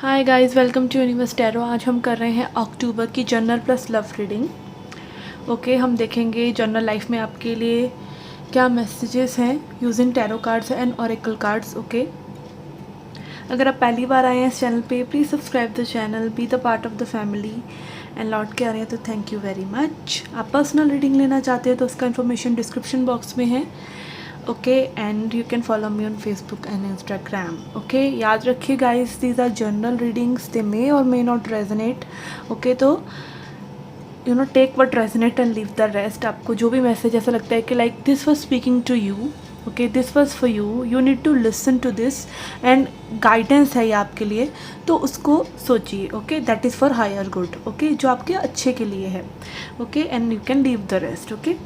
Hi guys, welcome to Universe Tarot. आज हम कर रहे हैं अक्टूबर की general plus love reading. Okay, हम देखेंगे जर्नल लाइफ में आपके लिए क्या मैसेजेस हैं using tarot cards and oracle cards. Okay, अगर आप पहली बार आए हैं इस चैनल पे, please subscribe the channel, be the part of the family. And लौट के आ रहे हैं तो थैंक यू वेरी मच। आप पर्सनल रीडिंग लेना चाहते हैं तो उसका इन्फॉर्मेशन डिस्क्रिप्शन बॉक्स में है। Okay, and you can follow me on Facebook and Instagram. Okay, याद रखिए guys, these are general readings, they may और मे नॉट रेजोनेट। ओके, तो take what resonate and leave the rest. आपको जो भी message ऐसा लगता है कि like this was speaking to you, okay, this was for you, you need to listen to this and guidance है ये आपके लिए, तो उसको सोचिए। Okay, that is for higher good. Okay, जो आपके अच्छे के लिए है। Okay, and you can leave the rest. Okay,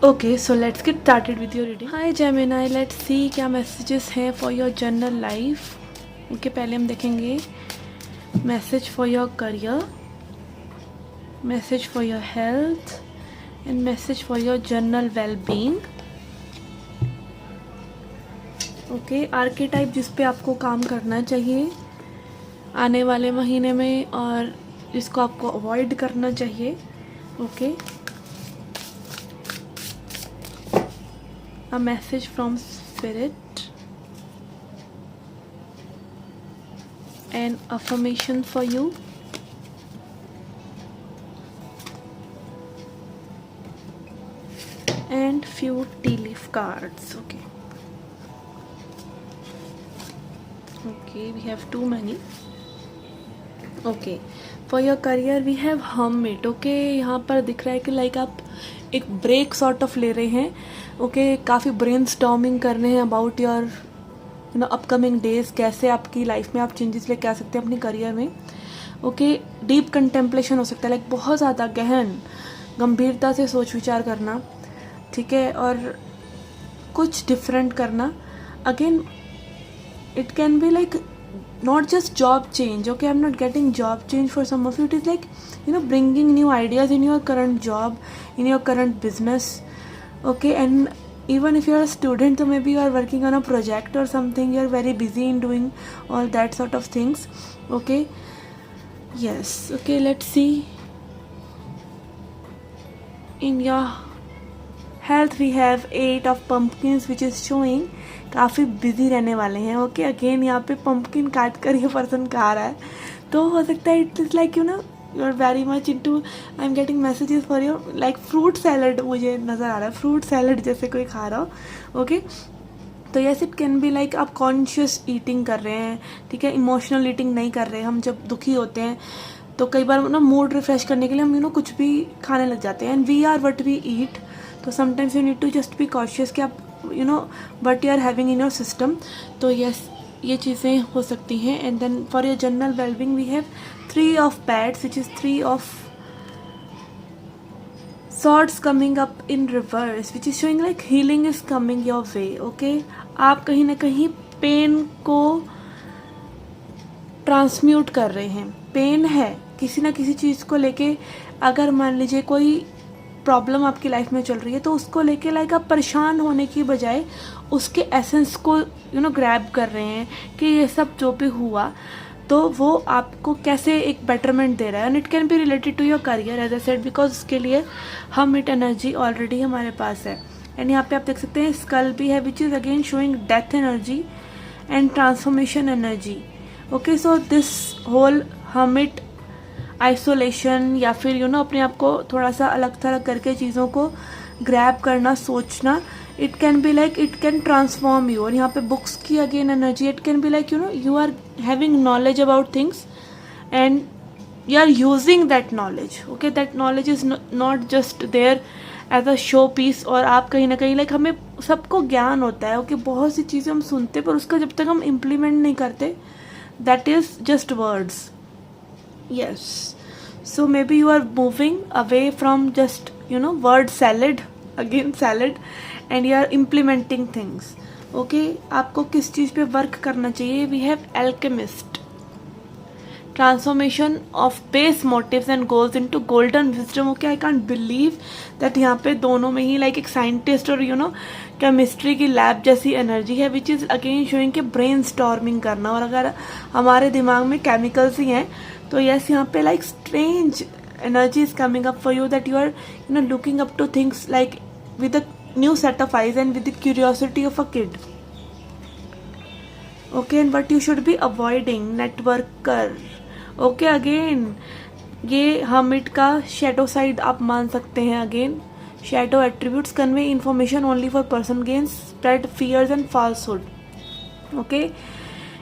okay, so let's get started with your reading. Hi Gemini, let's see क्या मैसेजेस हैं for your general life. Okay, पहले हम देखेंगे message for your career, message for your health and message for your general wellbeing. Okay, archetype जिस पे आपको काम करना चाहिए आने वाले महीने में और जिसको आपको अवॉइड करना चाहिए। Okay, a message from spirit, an affirmation for you, and few tea leaf cards. Okay, we have too many. Okay, for your career we have hermit. Okay, यहाँ पर दिख रहा है कि लाइक आप एक ब्रेक सॉर्ट ऑफ ले रहे हैं। ओके, काफ़ी ब्रेन स्टॉर्मिंग कर रहे हैं अबाउट योर अपकमिंग डेज, कैसे आपकी लाइफ में आप चेंजेस लेके आ सकते हैं अपनी करियर में। ओके, डीप कंटेम्पलेशन हो सकता है, लाइक बहुत ज़्यादा गहन गंभीरता से सोच विचार करना, ठीक है, और कुछ डिफरेंट करना। Again it can be like not just job change. Okay, I'm not getting job change for some of you. It is like bringing new ideas in your current job, in your current business. Okay, and even if you're a student, so maybe you are working on a project or something, you're very busy in doing all that sort of things. Okay, yes. Okay, let's see. In your health we have 8 of pumpkins, which is showing काफ़ी busy रहने वाले हैं। Okay, again यहाँ पे pumpkin काट कर ये person खा रहा है, तो हो सकता है it is like you are very much into, I am getting messages for your like fruit salad, मुझे नज़र आ रहा है फ्रूट सैलड जैसे कोई खा रहा हो। ओके, तो yes, it can be like आप कॉन्शियस ईटिंग कर रहे हैं, ठीक है, इमोशनल ईटिंग नहीं कर रहे हैं। हम जब दुखी होते हैं तो कई बार मूड रिफ्रेश करने के लिए हम कुछ भी खाने लग जाते हैं, and we are what we eat. तो sometimes you need to just be cautious कि आप but you are having in your system. तो यस, ये चीज़ें हो सकती हैं। And then for your general wellbeing we have 3 of pads, which is 3 of swords coming up in reverse, which is showing like healing is coming your way. Okay, आप कहीं ना कहीं पेन को ट्रांसम्यूट कर रहे हैं। पेन है किसी ना किसी चीज़ को लेके, अगर मान लीजिए कोई प्रॉब्लम आपकी लाइफ में चल रही है तो उसको लेके लाइक आप परेशान होने की बजाय उसके एसेंस को ग्रैब कर रहे हैं कि ये सब जो भी हुआ तो वो आपको कैसे एक बेटरमेंट दे रहा है। And it can be related to your career as I said, because उसके लिए हम इट एनर्जी ऑलरेडी हमारे पास है। एंड यहाँ पे आप देख सकते हैं स्कल भी है, which is again showing death energy and transformation energy. Okay, so this whole hermit isolation या फिर अपने आप को थोड़ा सा अलग थलग करके चीज़ों को ग्रैब करना, सोचना, it can be like it can transform you. और यहाँ पे बुक्स की again energy, it can be like you are having knowledge about things and you are using that knowledge. Okay, that knowledge is not just there as a show piece, और आप कहीं ना कहीं like हमें सबको ज्ञान होता है। ओके, बहुत सी चीज़ें हम सुनते पर उसका जब तक हम इम्प्लीमेंट नहीं करते, that is just words. Yes, so maybe you are moving away from just word salad, again salad, and you are implementing things. Okay, आपको किस चीज़ पे वर्क करना चाहिए? We have alchemist, transformation of base motives and goals into golden wisdom. Okay, I can't believe that यहाँ पे दोनों में ही लाइक एक साइंटिस्ट और केमिस्ट्री की लैब जैसी एनर्जी है, विच इज़ अगेन शोइंग के ब्रेन स्टॉर्मिंग करना। और अगर हमारे दिमाग में केमिकल्स ही हैं तो यस, यहाँ पे like strange energy is coming up for you, that you are looking up to things like with a new set of eyes and with the curiosity of a kid. Okay, and what you should be avoiding, networker. Okay, again ये hermit का shadow side आप मान सकते हैं। again shadow attributes convey information only for person gains, spread fears and falsehood. Okay,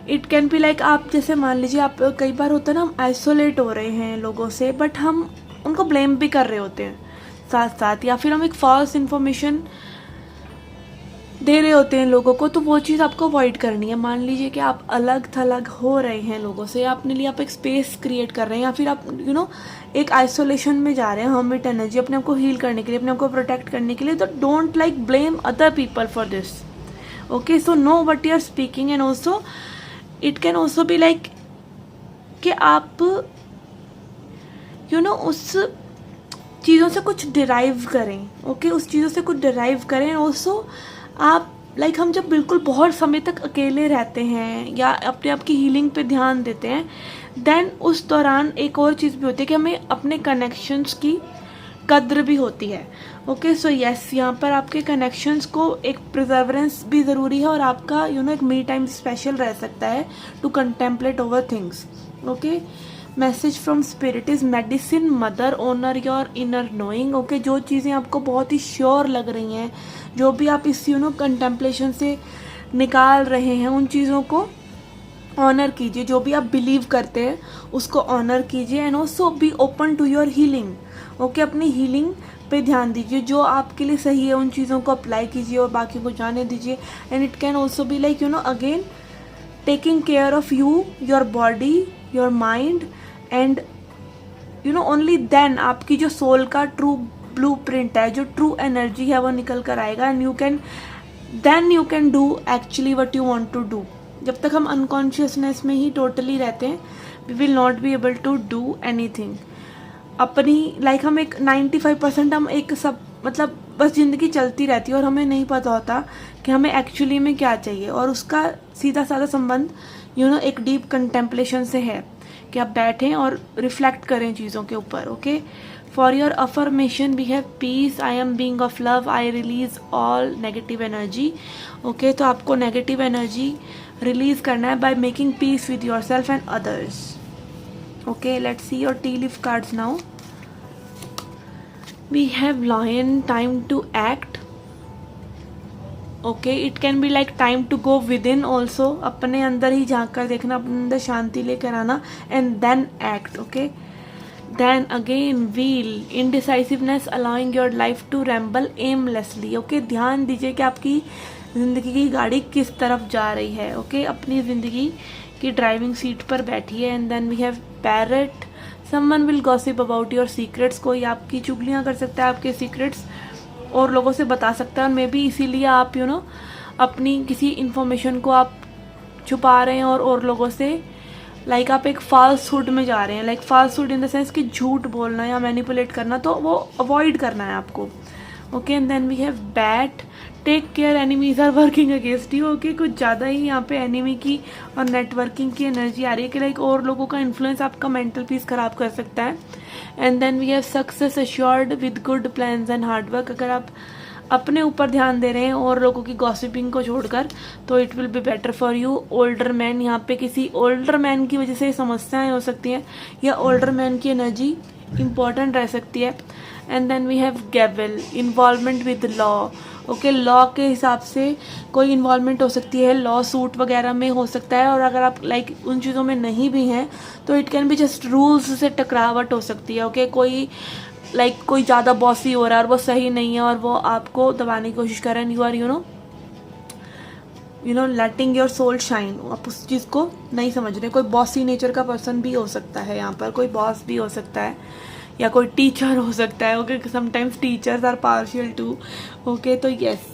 it can be like, आप जैसे मान लीजिए आप कई बार होता है ना, हम आइसोलेट हो रहे हैं लोगों से बट हम उनको ब्लेम भी कर रहे होते हैं साथ साथ, या फिर हम एक फॉल्स इन्फॉर्मेशन दे रहे होते हैं लोगों को, तो वो चीज़ आपको अवॉइड करनी है। मान लीजिए कि आप अलग थलग हो रहे हैं लोगों से, या अपने लिए आप एक स्पेस क्रिएट कर रहे हैं, या फिर आप एक आइसोलेशन में जा रहे हैं, हर्मिट एनर्जी, अपने आप को हील करने के लिए, अपने आप को प्रोटेक्ट करने के लिए, तो don't like blame other people for this. Okay, so no what you are speaking and also it can also be like कि आप उस चीज़ों से कुछ डिराइव करें। ओके, उस चीज़ों से कुछ डिराइव करें। ऑल्सो आप लाइक हम जब बिल्कुल बहुत समय तक अकेले रहते हैं या अपने आप की हीलिंग पे ध्यान देते हैं, देन उस दौरान एक और चीज़ भी होती है कि हमें अपने कनेक्शंस की कद्र भी होती है। ओके, सो यस, यहाँ पर आपके कनेक्शंस को एक प्रिजर्वेंस भी ज़रूरी है, और आपका एक मी टाइम स्पेशल रह सकता है to contemplate over things. Okay, message from spirit is medicine mother, honour your inner knowing. Okay, जो चीज़ें आपको बहुत ही श्योर लग रही हैं, जो भी आप इस कंटेम्पलेशन से निकाल रहे हैं, उन चीज़ों को ऑनर कीजिए। जो भी आप बिलीव करते हैं उसको ऑनर कीजिए, and also be open to your healing. Okay, अपनी हीलिंग पे ध्यान दीजिए, जो आपके लिए सही है उन चीज़ों को अप्लाई कीजिए और बाकी को जाने दीजिए। And it can also be like again taking care of you, your body, your mind, and only then आपकी जो सोल का ट्रू ब्लू प्रिंट है, जो ट्रू एनर्जी है, वो निकल कर आएगा, and you can do actually what you want to do. जब तक हम अनकॉन्शियसनेस में ही टोटली रहते हैं, we will not be able to do anything. अपनी लाइक हम एक 95% हम एक सब मतलब बस ज़िंदगी चलती रहती है और हमें नहीं पता होता कि हमें एक्चुअली में क्या चाहिए, और उसका सीधा साधा संबंध एक डीप कंटेम्पलेशन से है कि आप बैठें और रिफ्लेक्ट करें चीज़ों के ऊपर। Okay, for your affirmation we have peace, I am being of love, I release all negative energy. Okay, तो आपको नेगेटिव एनर्जी रिलीज करना है by making peace with yourself and others. Okay, let's see your tea leaf cards now. We have lion, time to act. Okay, it can be like time to go within also, अपने अंदर ही झांक कर देखना, अपने अंदर शांति लेकर आना, and then act. Okay, then again wheel, indecisiveness, allowing your life to ramble aimlessly. Okay, ध्यान दीजिए कि आपकी ज़िंदगी की गाड़ी किस तरफ जा रही है। ओके, अपनी ज़िंदगी की ड्राइविंग सीट पर बैठिए। And then we have parrot, someone will gossip about your secrets. कोई आपकी चुगलियाँ कर सकता है, आपके सीक्रेट्स और लोगों से बता सकता है, और मे बी इसीलिए आप अपनी किसी इन्फॉर्मेशन को आप छुपा रहे हैं और लोगों से लाइक आप एक फॉल्सहुड में जा रहे हैं, like falsehood in the sense कि झूठ बोलना या मैनिपुलेट करना, तो वो अवॉइड करना है आपको। Okay, and then we have bat, take care enemies are working against you. Okay, कुछ ज़्यादा ही यहाँ पे एनिमी की और नेटवर्किंग की एनर्जी आ रही है कि लाइक और लोगों का इन्फ्लुएंस आपका मेंटल पीस खराब कर सकता है। And then we have success assured with good plans and hard work. अगर आप अपने ऊपर ध्यान दे रहे हैं और लोगों की गॉसिपिंग को छोड़कर, तो it will be better for you. Older man, यहाँ पे किसी ओल्डर मैन की वजह से समस्याएं हो सकती हैं, या ओल्डर मैन की एनर्जी इम्पॉर्टेंट रह सकती है। And then we have gavel, involvement with law. Okay, law के हिसाब से कोई इन्वॉल्वमेंट हो सकती है, लॉ सूट वगैरह में हो सकता है, और अगर आप लाइक उन चीज़ों में नहीं भी हैं तो it can be just rules से टकरावट हो सकती है। ओके, कोई ज़्यादा बॉसी हो रहा है और वो सही नहीं है और वो आपको दबाने की कोशिश कर रहे हैं, you are letting your soul shine, आप उस चीज़ को नहीं समझ रहे। कोई बॉसी नेचर का पर्सन भी हो सकता है, यहाँ पर कोई बॉस भी हो सकता है, या कोई टीचर हो सकता है। Okay, sometimes teachers are partial too. Okay, तो यस,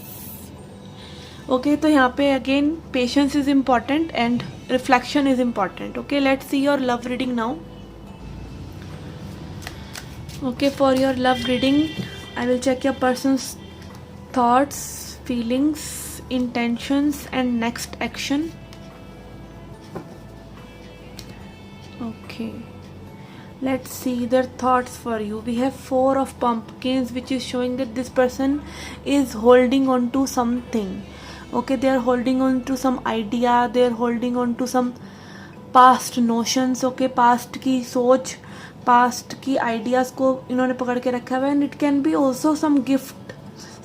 ओके, तो यहाँ पे again patience is important and reflection is important. Okay, let's see your love reading now. Okay, for your love reading, I will check your person's thoughts, feelings, intentions, and next action. Okay, let's see their thoughts for you. We have 4 of pumpkins, which is showing that this person is holding on to something. Okay, they are holding on to some idea, they are holding on to some past notions. Okay, past की सोच, past की ideas को इन्होंने पकड़ के रखा हुआ है. And it can be also some gift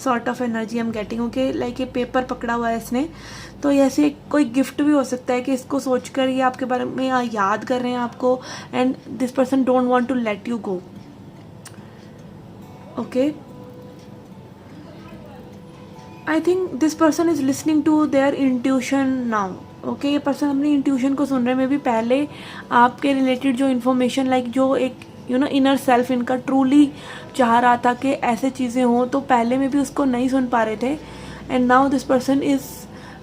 sort of energy I am getting. Okay, like ये पेपर पकड़ा हुआ है इसने, तो ऐसे कोई गिफ्ट भी हो सकता है कि इसको सोचकर ये आपके बारे में याद कर रहे हैं आपको. And this person don't want to let you go. Okay, I think this person is listening to their intuition now. Okay, ये पर्सन अपनी इंट्यूशन को सुन रहे हैं. मे बी पहले आपके रिलेटेड जो इन्फॉर्मेशन लाइक जो एक इनर सेल्फ इनका ट्रूली चाह रहा था कि ऐसे चीज़ें हों, तो पहले में भी उसको नहीं सुन पा रहे थे. And now this person is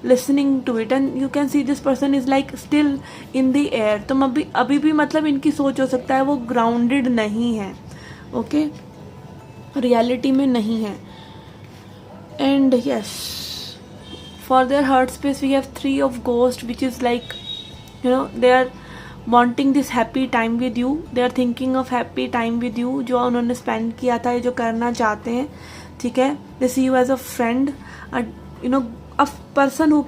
listening to it and you can see this person is like still in the air. तो अभी भी मतलब इनकी सोच हो सकता है वो ग्राउंडेड नहीं है. ओके, रियलिटी में नहीं है. And yes, for their heart space we have 3 of ghost, which is like they are wanting this happy time with you. They are thinking of happy time with you, जो उन्होंने spend किया था, जो करना चाहते हैं. ठीक है, they see you as a friend, a person who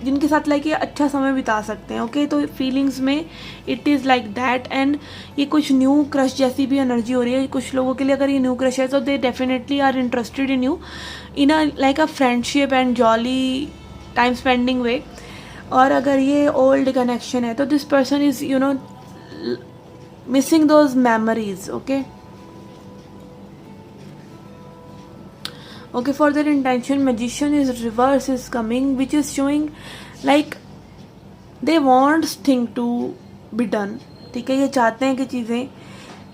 जिनके साथ लाइक ये अच्छा समय बिता सकते हैं. ओके, तो फीलिंग्स में it is like that. And ये कुछ न्यू क्रश जैसी भी एनर्जी हो रही है कुछ लोगों के लिए. अगर ये न्यू क्रश है तो they definitely are interested in you in a like a friendship and jolly time spending way. और अगर ये ओल्ड कनेक्शन है तो this person is missing those memories. Okay, for their intention, magician is reverse is coming, which is showing like they want thing to be done. ठीक है, ये चाहते हैं कि चीज़ें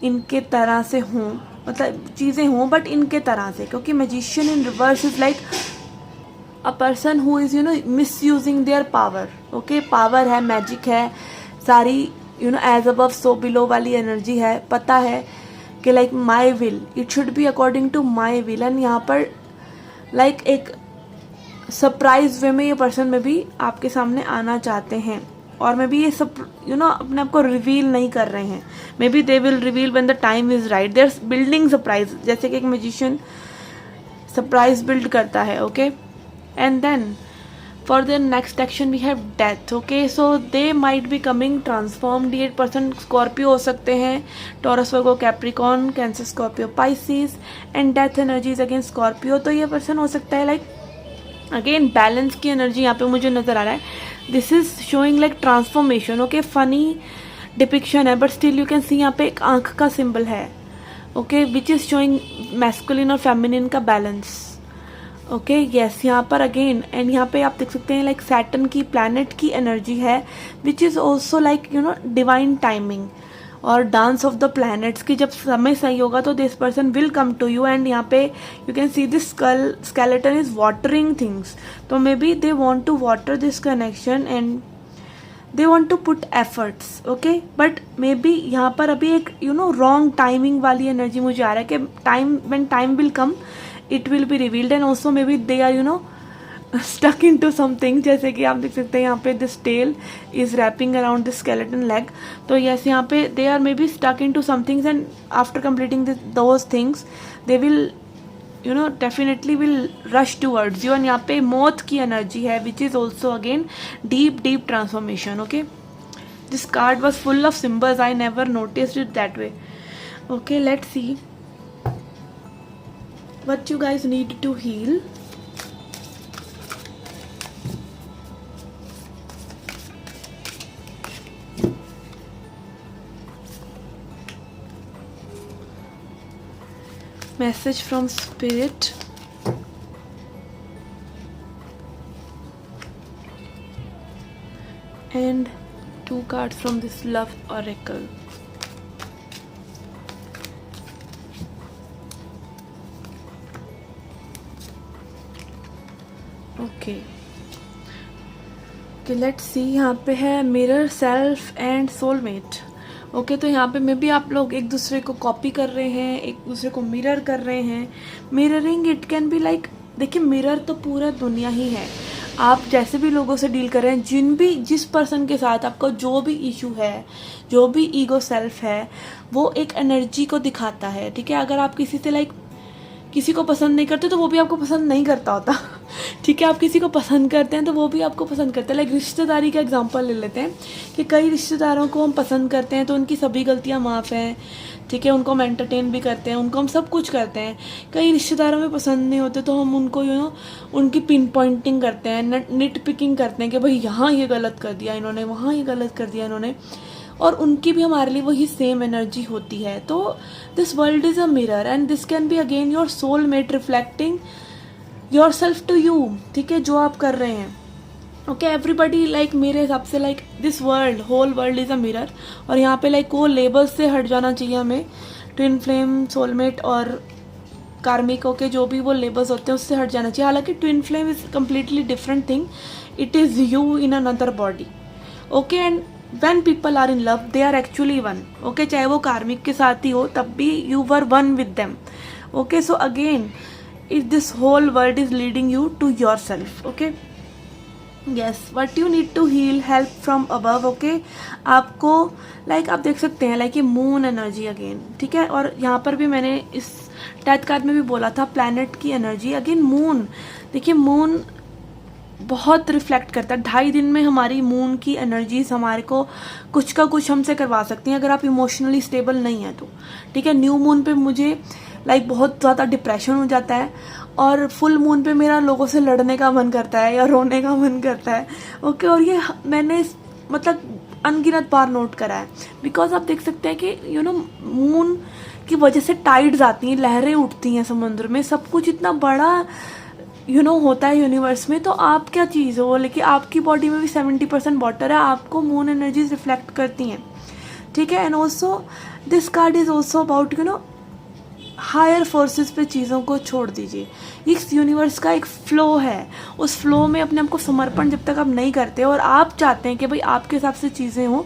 इनके तरह से हों, मतलब चीज़ें हों बट इनके तरह से. क्योंकि magician in reverse is like a person who is misusing their power. Okay, power है, मैजिक है, सारी as above so below वाली एनर्जी है. पता है कि like my will, it should be according to my will. And यहाँ पर लाइक एक सरप्राइज वे में ये पर्सन में भी आपके सामने आना चाहते हैं. और मे बी ये सब अपने आप को रिवील नहीं कर रहे हैं. Maybe they will reveal when the time is right. They are building surprise, जैसे कि एक मैजिशियन सरप्राइज बिल्ड करता है. Okay, and then for the next action we have death. Okay, so they might be coming transformed. ये person Scorpio हो सकते हैं, Taurus, Virgo, Capricorn, Cancer, Scorpio, Pisces. And death energy is again Scorpio. तो ये पर्सन हो सकता है लाइक अगेन बैलेंस की एनर्जी यहाँ पे मुझे नज़र आ रहा है. This is showing like transformation. Okay, funny depiction है but still you can see यहाँ पे एक आंख का सिंबल है. Okay, which is showing masculine और फेमिनिन का बैलेंस. ओके, यस, यहाँ पर अगेन एंड यहाँ पे आप देख सकते हैं लाइक सैटर्न की प्लैनेट की एनर्जी है, which is also like divine timing और डांस ऑफ द प्लैनेट्स की. जब समय सही होगा तो this person will come to you. And यहाँ पे you can see this skeleton is watering things. तो maybe they want to water this connection and they want to put efforts. Okay, but maybe यहाँ पर अभी एक wrong timing वाली energy मुझे आ रहा है कि time when time will come it will be revealed. And also maybe they are stuck into something. जैसे कि आप देख सकते हैं यहाँ पे this tail is wrapping around the skeleton leg. तो yes, यहाँ पे they are maybe stuck into some things and after completing those things they will definitely will rush towards you. and यहाँ पे मौत की एनर्जी है, which is also again deep transformation. Okay, this card was full of symbols. I never noticed it that way. Okay, let's see what you guys need to heal. Message from spirit. And 2 cards from this love oracle. Okay, okay let's सी, यहाँ पे है mirror, self and soulmate. Okay तो यहाँ पे मे भी आप लोग एक दूसरे को कॉपी कर रहे हैं, एक दूसरे को मिरर कर रहे हैं। Mirroring it can be like, देखिए मिरर तो पूरा दुनिया ही है। आप जैसे भी लोगों से डील कर रहे हैं, जिस पर्सन के साथ आपका जो भी इशू है, जो भी ईगो सेल्फ है, वो एक एनर्जी को दिखाता है। ठीक है, अगर आप किसी से लाइक किसी को पसंद नहीं करते तो वो भी आपको पसंद नहीं करता होता। ठीक है, आप किसी को पसंद करते हैं तो वो भी आपको पसंद करता है। लाइक रिश्तेदारी का एग्जांपल ले लेते हैं कि कई रिश्तेदारों को हम पसंद करते हैं तो उनकी सभी गलतियां माफ़ हैं। ठीक है, उनको हम एंटरटेन भी करते हैं, उनको हम सब कुछ करते हैं। कई रिश्तेदारों में पसंद नहीं होते तो हम उनको उनकी पिन पॉइंटिंग करते हैं, निट पिकिंग करते हैं कि भाई यहाँ ये गलत कर दिया इन्होंने, वहाँ ये गलत कर दिया इन्होंने, और उनकी भी हमारे लिए वही सेम एनर्जी होती है। तो this world is a mirror and this can be again your soul mate reflecting yourself to you. ठीक है, जो आप कर रहे हैं। ओके एवरीबडी, लाइक मेरे हिसाब से like this world, whole world is a mirror. और यहाँ पे लाइक वो लेबल्स से हट जाना चाहिए हमें, ट्विन फ्लेम, सोलमेट और कार्मिक। ओके जो भी वो लेबल्स होते हैं उससे हट जाना चाहिए। हालांकि twin flame is completely different thing, it is you in another body. Okay and when people are in love they are actually one. okay चाहे वो कार्मिक के साथ ही हो तब भी you were one with them. okay so again if this whole world is leading you to yourself. okay yes what you need to heal help from above. okay आपको like आप देख सकते हैं लाइक ये मून एनर्जी अगेन। ठीक है, और यहाँ पर भी मैंने इस डेथ कार्ड में भी बोला था प्लैनेट की एनर्जी अगेन मून। देखिए मून बहुत रिफ्लेक्ट करता है। 2.5 दिन में हमारी मून की एनर्जीज हमारे को कुछ का कुछ हमसे करवा सकती हैं अगर आप इमोशनली स्टेबल नहीं हैं तो। ठीक है, न्यू मून पे मुझे लाइक बहुत ज़्यादा डिप्रेशन हो जाता है और फुल मून पे मेरा लोगों से लड़ने का मन करता है या रोने का मन करता है। ओके और ये मैंने मतलब अनगिनत बार नोट करा है। बिकॉज आप देख सकते हैं कि यू नो मून की वजह से टाइड्स आती हैं, लहरें उठती हैं समुद्र में, सब कुछ इतना बड़ा होता है यूनिवर्स में। तो आप क्या चीज़ हो, लेकिन आपकी बॉडी में भी 70% वाटर है, आपको मून एनर्जीज रिफ्लेक्ट करती हैं। ठीक है, and also this card is also about higher forces पे चीज़ों को छोड़ दीजिए। इस यूनिवर्स का एक फ्लो है, उस फ्लो में अपने आप को समर्पण जब तक आप नहीं करते और आप चाहते हैं कि भाई आपके हिसाब से चीज़ें हों,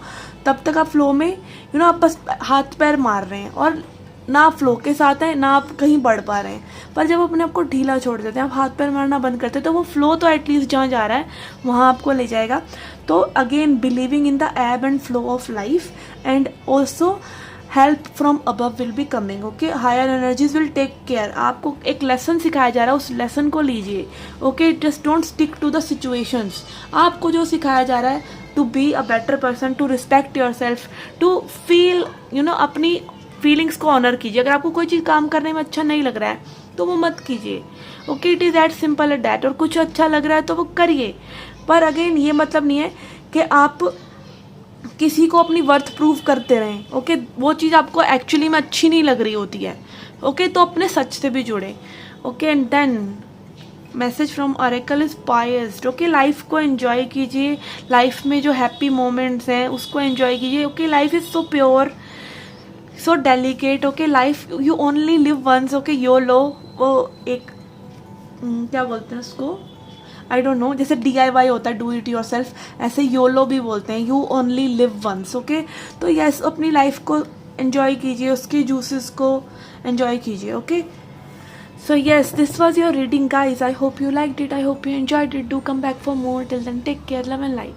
तब तक आप फ्लो में आप बस हाथ पैर मार रहे हैं और ना आप फ्लो के साथ हैं ना आप कहीं बढ़ पा रहे हैं। पर जब अपने आप को ढीला छोड़ देते हैं, आप हाथ पैर मारना बंद करते हैं, तो वो फ्लो तो एटलीस्ट जहाँ जा रहा है वहाँ आपको ले जाएगा। तो again believing in the ebb and flow of life and also help from above will be coming. Okay higher energies will take care. आपको एक लेसन सिखाया जा रहा है, उस लेसन को लीजिए। Okay just don't stick to the situations. आपको जो सिखाया जा रहा है to be a better person, to respect yourself, to feel अपनी फीलिंग्स को ऑनर कीजिए। अगर आपको कोई चीज़ काम करने में अच्छा नहीं लग रहा है तो वो मत कीजिए। Okay it is that simple at that. और कुछ अच्छा लग रहा है तो वो करिए। पर अगेन ये मतलब नहीं है कि आप किसी को अपनी वर्थ प्रूव करते रहें। ओके वो चीज़ आपको एक्चुअली में अच्छी नहीं लग रही होती है। ओके तो अपने सच से भी जुड़े। Okay and then message from oracle is poised. Okay life को एंजॉय कीजिए, लाइफ में जो हैप्पी मोमेंट्स हैं उसको एंजॉय कीजिए। Okay life is so pure, so delicate. Okay life you only live once. Okay YOLO, वो एक क्या बोलते हैं उसको, आई डोंट नो, जैसे DIY होता है डू इट योर सेल्फ, ऐसे योलो भी बोलते हैं, you only live once. Okay तो यस अपनी लाइफ को एंजॉय कीजिए, उसके जूसेस को एंजॉय कीजिए। Okay so yes this was your reading guys. I hope you liked it, I hope you enjoyed it. Do come back for more. Till then take care, love and light.